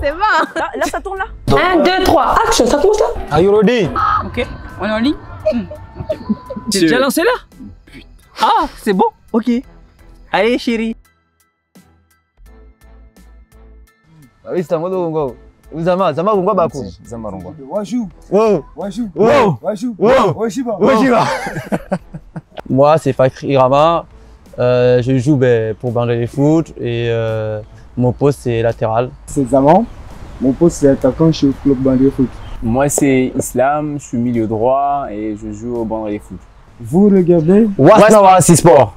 c'est bon. Là, ça tourne là. 1, 2, 3, action, ça commence là. Are you ready? Ok, on est en ligne. T'es déjà lancé là? Putain. Ah, c'est bon. Ok. Allez, chérie. Oui, c'est un mot. Uzama Rungwa Bako. Zama Rungwa. Wajou. Wow. Wajou. Wow. Wajou. Wow. Washiba. Moi, c'est Fakri Irama. Je joue pour Bangladesh Foot et mon poste c'est latéral. C'est Zaman. Mon poste c'est attaquant chez le club Bangladesh Foot. Moi c'est Islam, je suis milieu droit et je joue au Bangladesh Foot. Vous regardez Wasna Sport.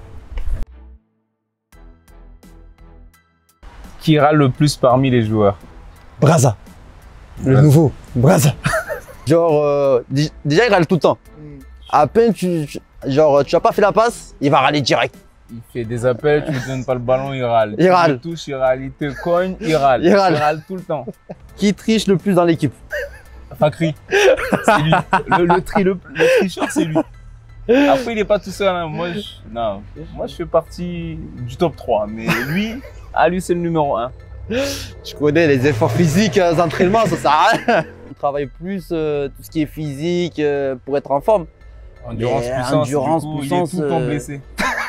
Qui râle le plus parmi les joueurs? Braza. Le nouveau. Braza. Genre, déjà il râle tout le temps. À peine tu as pas fait la passe, il va râler direct. Il fait des appels, tu lui donnes pas le ballon, il râle. Il râle. Tu le touches, il râle. Il te cogne, il râle. Il râle tout le temps. Qui triche le plus dans l'équipe? Fakri, c'est lui. Le tricheur, c'est lui. Après, il n'est pas tout seul. Hein. Moi, je fais partie du top 3. Mais lui, c'est le numéro 1. Tu connais les efforts physiques, les entraînements, ça sert à rien. On travaille plus tout ce qui est physique pour être en forme. Endurance, puissance, il est tout le temps blessé.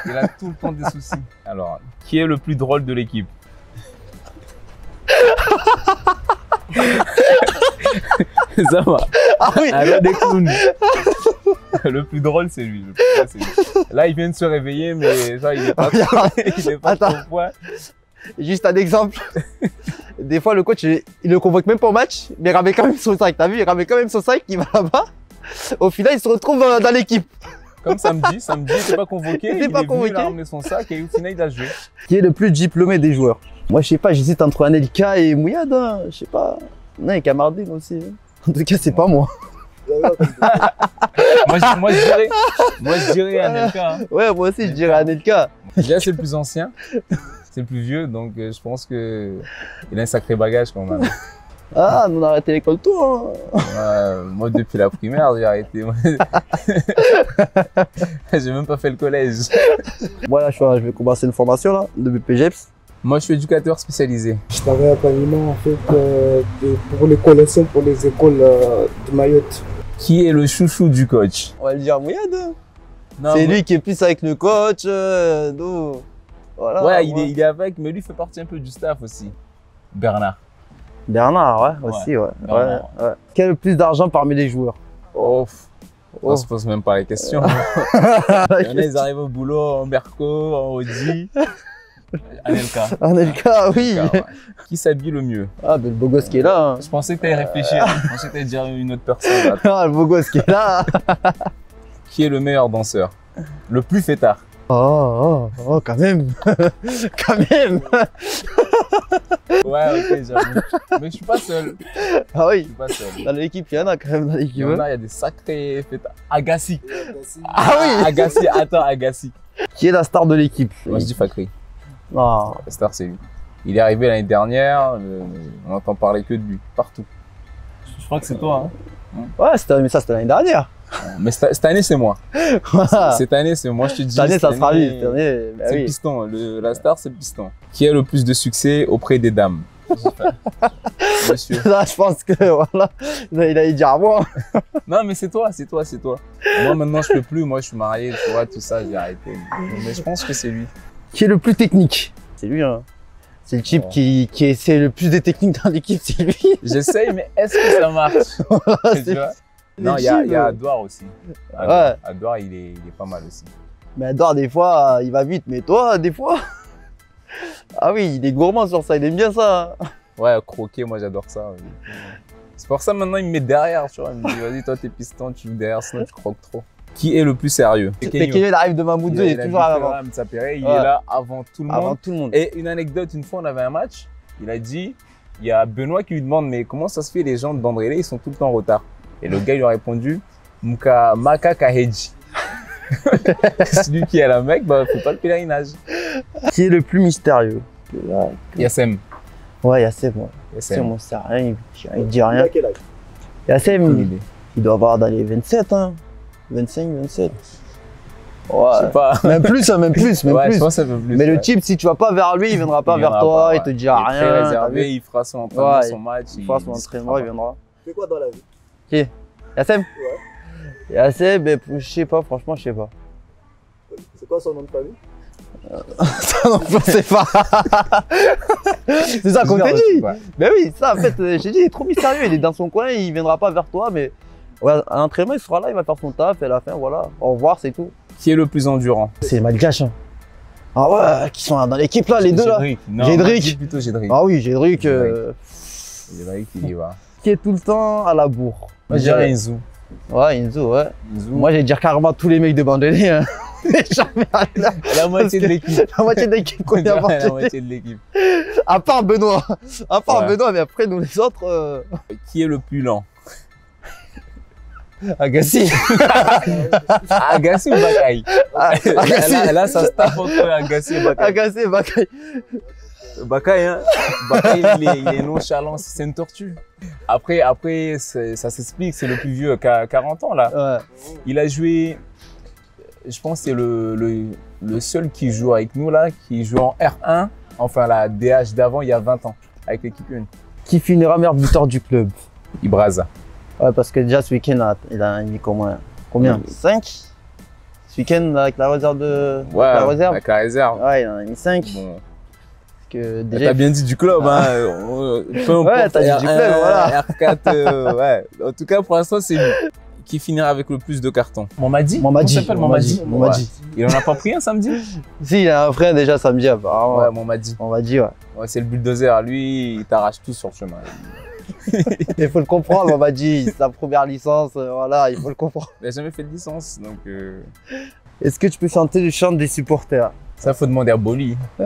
Il a tout le temps des soucis. Alors, qui est le plus drôle de l'équipe? Ça va. Ah oui. Alors, des clowns. Le plus drôle, c'est lui. Là, il vient de se réveiller, mais ça, il n'est pas trop poids. Juste un exemple. Des fois, le coach, il le convoque même pas au match, mais il ramène quand même son sac. T'as vu, il ramène quand même son sac, il va là-bas. Au final, il se retrouve dans l'équipe. Comme samedi, il n'était pas convoqué. Il a ramené son sac et au final, il a joué. Qui est le plus diplômé des joueurs? Moi, je sais pas, j'hésite entre Anelka et Mouyad. Hein. Je sais pas. Non, et Kamardine aussi. Hein. En tout cas, c'est pas moi. moi, je dirais Anelka. Hein. Ouais, moi aussi, je dirais Anelka. Déjà, c'est le plus ancien. C'est le plus vieux, donc je pense qu'il a un sacré bagage quand même. Ah, on a arrêté l'école tôt. Hein. Moi, depuis la primaire, j'ai arrêté. J'ai même pas fait le collège. Moi, là, je vais commencer une formation là, de BPGEPS. Moi, je suis éducateur spécialisé. Je travaille à Panima en fait pour les collections pour les écoles de Mayotte. Qui est le chouchou du coach? On va le dire Mouyad. C'est lui qui est plus avec le coach. Voilà, ouais, il est avec, mais lui fait partie un peu du staff aussi. Bernard, ouais, aussi, ouais. Quel a le plus d'argent parmi les joueurs? On se pose même pas la question. Il y en a, ils arrivent au boulot en Merco, en Audi. Anelka, oui. Ouais. Qui s'habille le mieux? Ah, ben le beau gosse qui est là. Hein. Je pensais que tu allais réfléchir. Je pensais que tu allais dire une autre personne. Ah, le beau gosse qui est là. Qui est le meilleur danseur? Le plus fêtard? Oh, quand même. Quand même. Ouais, ok, j'avoue. Mais je suis pas seul. Ah oui. Je suis pas seul. Dans l'équipe, il y en a quand même dans l'équipe. Il y a des sacrés fêtards. Agassi. Ah oui. Agassi, attends, Agassi. Qui est la star de l'équipe? Moi, je dis Fakri. Oh. La star, c'est lui. Il est arrivé l'année dernière, on entend parler que de lui, partout. Je crois que c'est toi, hein? Ouais, mais ça, c'était l'année dernière. Mais cette année, c'est moi. Cette année, c'est moi, je te dis. Cette année, ça sera lui. C'est le piston. La star, c'est le piston. Qui a le plus de succès auprès des dames? Monsieur. Là, je pense que, voilà, il allait dire à moi. Non, mais c'est toi. Moi, maintenant, je peux plus. Moi, je suis marié, tu vois, tout ça, j'ai arrêté. Mais je pense que c'est lui. Qui est le plus technique? C'est lui, hein. C'est le type qui essaie le plus de techniques dans l'équipe, c'est lui. J'essaye, mais est-ce que ça marche? Tu vois? Non, il y a Adouard aussi. Adouard, il est pas mal aussi. Mais Adouard, des fois, il va vite. Mais toi, des fois... Ah oui, il est gourmand sur ça, il aime bien ça. Ouais, croquer, moi j'adore ça. Oui. C'est pour ça maintenant il me met derrière, tu vois. Il me dit, vas-y, toi t'es piston, tu joues derrière, sinon tu croques trop. Qui est le plus sérieux? Pequeno, il arrive de Mamoudzou, il est toujours avant. Il est là avant tout le monde. Avant tout le monde. Et une anecdote, une fois on avait un match, il a dit, il y a Benoît qui lui demande, mais comment ça se fait les gens de Bandrélé, ils sont tout le temps en retard? Et le gars il lui a répondu, Maka Kaheji. Celui qui est la mec, bah faut pas le pèlerinage. Qui est le plus mystérieux? Yassem. Ouais, Yassem, ouais. Yassem, on sait rien, il dit rien. Yassem, il doit avoir dans les 27, hein. 25, 27. Ouais. Je sais pas. Même plus, hein, même plus, même Ouais, plus. je pense un peu plus. Mais le ouais. type, si tu vas pas vers lui, il viendra pas Il vers viendra toi, pas, il te ouais. dira Il est rien. très t'as réservé, vu. il fera son entraînement, Ouais, son match. Il fera son entraînement, il viendra. Tu fais quoi dans la vie? Qui? Yassem? Yassem, ben, je sais pas, franchement, je sais pas. C'est quoi son nom de famille? Ça non plus, c'est pas. C'est ça qu'on t'a dit. Ouais. Mais oui, ça, en fait, j'ai dit, il est trop mystérieux, il est dans son coin, il viendra pas vers toi, mais ouais, à l'entraînement, il sera là, il va faire son taf, et à la fin, voilà, au revoir, c'est tout. Qui est le plus endurant? C'est Malgache. Hein. Ah ouais, qui sont dans l'équipe là, les deux là. Gédric. Non, Gédric. dis plutôt Gédric. Ah oui, Gédric. Gédric, il y va. Qui est tout le temps à la bourre. Moi, je dirais Inzou. Ouais, Inzo, ouais. Inzou. Moi, j'ai dire carrément tous les mecs de Bandélé. Hein. Jamais rien. la moitié de l'équipe. La moitié de l'équipe qu'on est La avancé. moitié de l'équipe. À part Benoît. À part Ouais. Benoît, mais après, nous les autres. Qui est le plus lent? Agassi. Agassi ou Bakaï? Agassi. Là, ça se tape entre Agassi et Bakaï. Agassi, Bakay. Bakaï, hein. Bakaï, il est nonchalant, c'est une tortue. Après ça s'explique, c'est le plus vieux, qui a 40 ans, là. Ouais. Il a joué, je pense que c'est le seul qui joue avec nous, là, qui joue en R1, enfin la DH d'avant, il y a 20 ans, avec l'équipe 1. Qui finira meilleur buteur du club? Ibraza. Ouais, parce que déjà ce week-end, il a mis combien? 5? Ce week-end, avec la réserve de. Ouais, la réserve? avec la réserve. Ouais, il en a mis 5. Bon. Que T'as déjà. bien dit du club, hein. Peu importe, Ouais, t'as dit du R1, club, voilà. R4, ouais. En tout cas, pour l'instant, c'est lui qui finira avec le plus de cartons. Mamadi? Mamadi. Comment s'appelle Mamadi? Mamadi. Ouais. Il en a pas pris un samedi? Si, il a un frère déjà samedi, apparemment. Ouais, Mamadi. Mamadi, ouais. Ouais, c'est le bulldozer. Lui, il t'arrache tout sur le chemin. Il faut le comprendre, Mamadi. C'est sa première licence, voilà, il faut le comprendre. Il a jamais fait de licence, donc Est-ce que tu peux chanter le chant des supporters? ça, faut demander à Boli. Et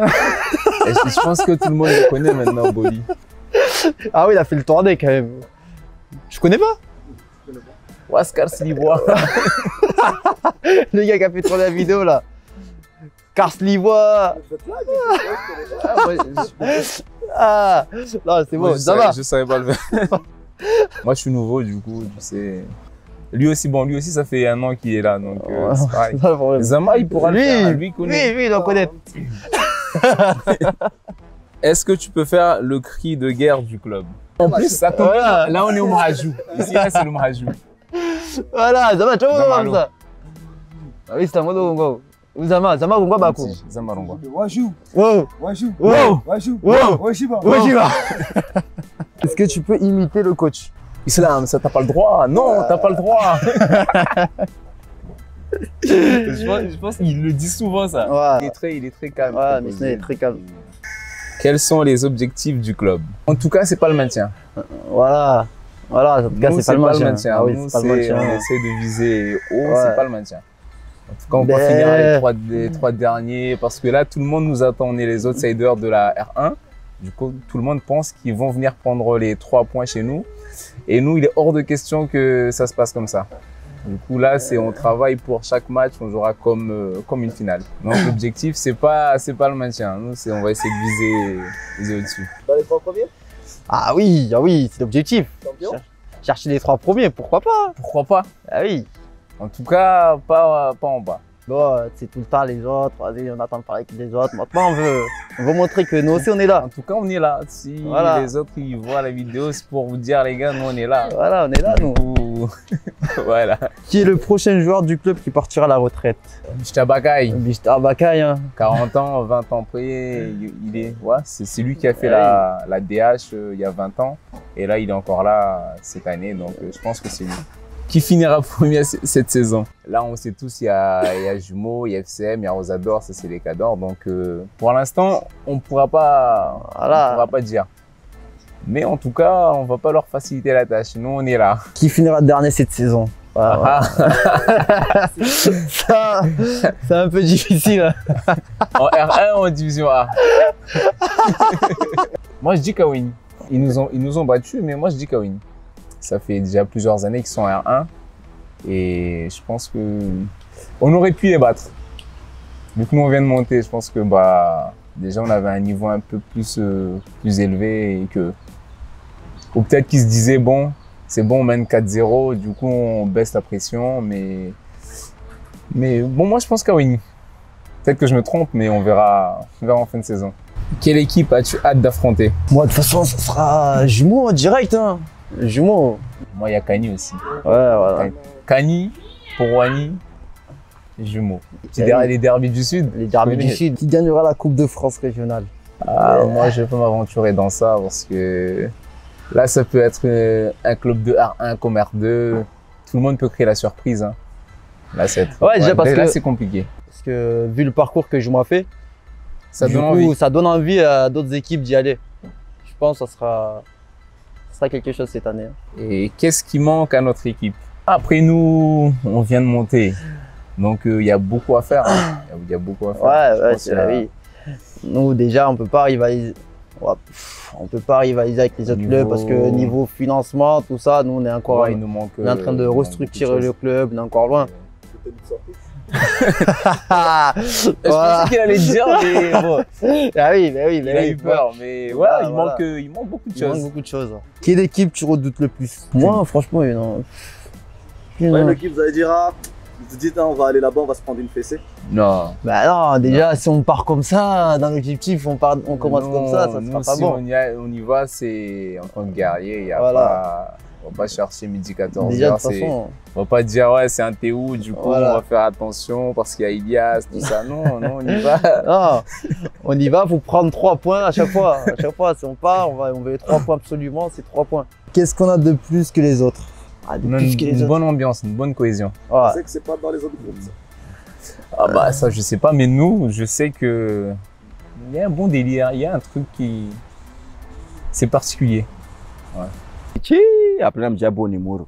je pense que tout le monde le connaît maintenant, Boli. Ah oui, il a fait le tournée quand même. Je connais pas. Oscar Slivois. Le gars qui a fait tourner la vidéo là. Cars Livois. Ah, non, c'est bon, ça va. Je savais pas le faire. Moi, je suis nouveau, du coup, tu sais. Lui aussi, ça fait 1 an qu'il est là, donc c'est pareil. C'est pas le problème. Zama, il pourra le faire, lui, il Lui, connaît. lui, il doit connaître. Est-ce que tu peux faire le cri de guerre du club? En plus, ça tombe Voilà. bien. Là, on est au Mahajou. Ici, là, c'est le Mahajou. Voilà, Zama, tu vois Zama, comme ça. Ah oui, c'est un mot Gongo. Zama, Gongo Bako. Zamarongwa. Wajou, Wow, Wajou, wow, Wajou, wow. Wajiba. Ouais, j'y vais. Est-ce que tu peux imiter le coach? Islam, ça t'as pas le droit. Non, t'as pas le droit. je pense qu'il le dit souvent, ça. Ouais. Il est très calme. Ouais, mais sinon, il est très calme. Quels sont les objectifs du club? En tout cas, c'est pas le maintien. Voilà. Voilà, en tout cas, Nous, c'est pas le maintien. Ah oui, Nous, c'est pas le maintien. on essaie de viser haut, Ouais. c'est pas le maintien. En tout cas, on peut Mais- finir les 3 derniers parce que là, tout le monde nous attend. On est les outsiders de la R1. Du coup, tout le monde pense qu'ils vont venir prendre les 3 points chez nous. Et nous, il est hors de question que ça se passe comme ça. Du coup, là, on travaille pour chaque match, on jouera comme une finale. Donc, l'objectif, c'est pas le maintien. Nous, on va essayer de viser au-dessus. Dans les 3 premiers, Ah oui, c'est l'objectif. champion. Chercher les 3 premiers, pourquoi pas? Pourquoi pas? Ah oui. En tout cas, pas en bas. Bon, c'est tout le temps les autres, vas-y, on attend de parler avec les autres. Maintenant, on veut montrer que nous aussi, on est là. En tout cas, on est là. Si Voilà. les autres ils voient la vidéo, c'est pour vous dire, les gars, nous, on est là. Voilà, on est là, nous. Ouh. Voilà. Qui est le prochain joueur du club qui partira à la retraite? Ch'tabakaï, Bishtar Bakay, hein. 40 ans, 20 ans après, il est. Ouais, c'est lui qui a fait la DH il y a 20 ans. Et là, il est encore là cette année. Donc, je pense que c'est lui. Qui finira premier cette saison? Là, on sait tous, il y a Jumeaux, il y a FCM, il y a Rosador, ça c'est les cadors. Donc, pour l'instant, on pourra pas dire. Mais en tout cas, on va pas leur faciliter la tâche. Nous, on est là. Qui finira dernier cette saison? Ah, Ça, c'est un peu difficile. Hein. En R1 ou en division A? Moi, je dis Kawin. Ils nous ont battus, mais moi, je dis Kawin. Ça fait déjà plusieurs années qu'ils sont en R1. Et je pense que on aurait pu les battre. Vu que nous, on vient de monter, je pense que déjà, on avait un niveau un peu plus élevé et que. Ou peut-être qu'ils se disaient, bon, c'est bon, on mène 4-0, du coup, on baisse la pression, mais Mais bon, moi, je pense Kawhi. Peut-être que je me trompe, mais on verra en fin de saison. Quelle équipe as-tu hâte d'affronter? Moi, de toute façon, ça sera jumeau en direct. Hein. Jumeau. Moi, il y a Kani aussi. Ouais, voilà. Kani, Pourwani, jumeaux. Kani. Les derbys du Sud. Les derbys du Sud. Qui gagnera la Coupe de France régionale? Moi, je vais pas m'aventurer dans ça parce que là, ça peut être un club de R1 comme R2. Tout le monde peut créer la surprise. Hein. Là, c'est déjà c'est compliqué. Parce que vu le parcours que Juma fait, Ça donne envie. ça donne envie à d'autres équipes d'y aller. Je pense que ça sera quelque chose cette année. Et qu'est-ce qui manque à notre équipe? Après nous, on vient de monter. Donc, il y a beaucoup à faire. Hein. Il y a beaucoup à faire. Ouais, c'est oui. Nous, déjà, on peut pas rivaliser. On peut pas rivaliser avec les autres clubs parce que niveau financement, tout ça, nous, on est encore il nous manque, on est en train de restructurer le club, on est encore loin. Je pensais qu'il allait dire, mais bon. Ah oui, Il a eu peur, mais voilà, il manque beaucoup de Il manque choses. beaucoup de choses. Quelle équipe tu redoutes le plus? Moi, franchement, non. Ouais, l'équipe, vous allez dire, vous dites, on va aller là-bas, on va se prendre une fessée. Non. Bah non, déjà, si on part comme ça, dans l'objectif, on commence comme ça sera pas si bon. on y va, c'est en tant que guerrier. On va pas chercher midi 14 Déjà, de heures. toute façon. On va pas dire, ouais, c'est un Théo, du coup, Voilà. on va faire attention parce qu'il y a Ilias, tout ça. Non, on y va. Non, on y va pour prendre 3 points à chaque fois. À chaque fois, si on part, on veut 3 points absolument, c'est 3 points. Qu'est-ce qu'on a de plus que les autres? Une bonne ambiance, une bonne cohésion. Ouais. Je sais que c'est pas dans les autres groupes, ça. Ah bah ça, je sais pas, mais nous, je sais que il y a un bon délire, il y a un truc qui... C'est particulier. Chi, appelez-moi Diabo Nimuro.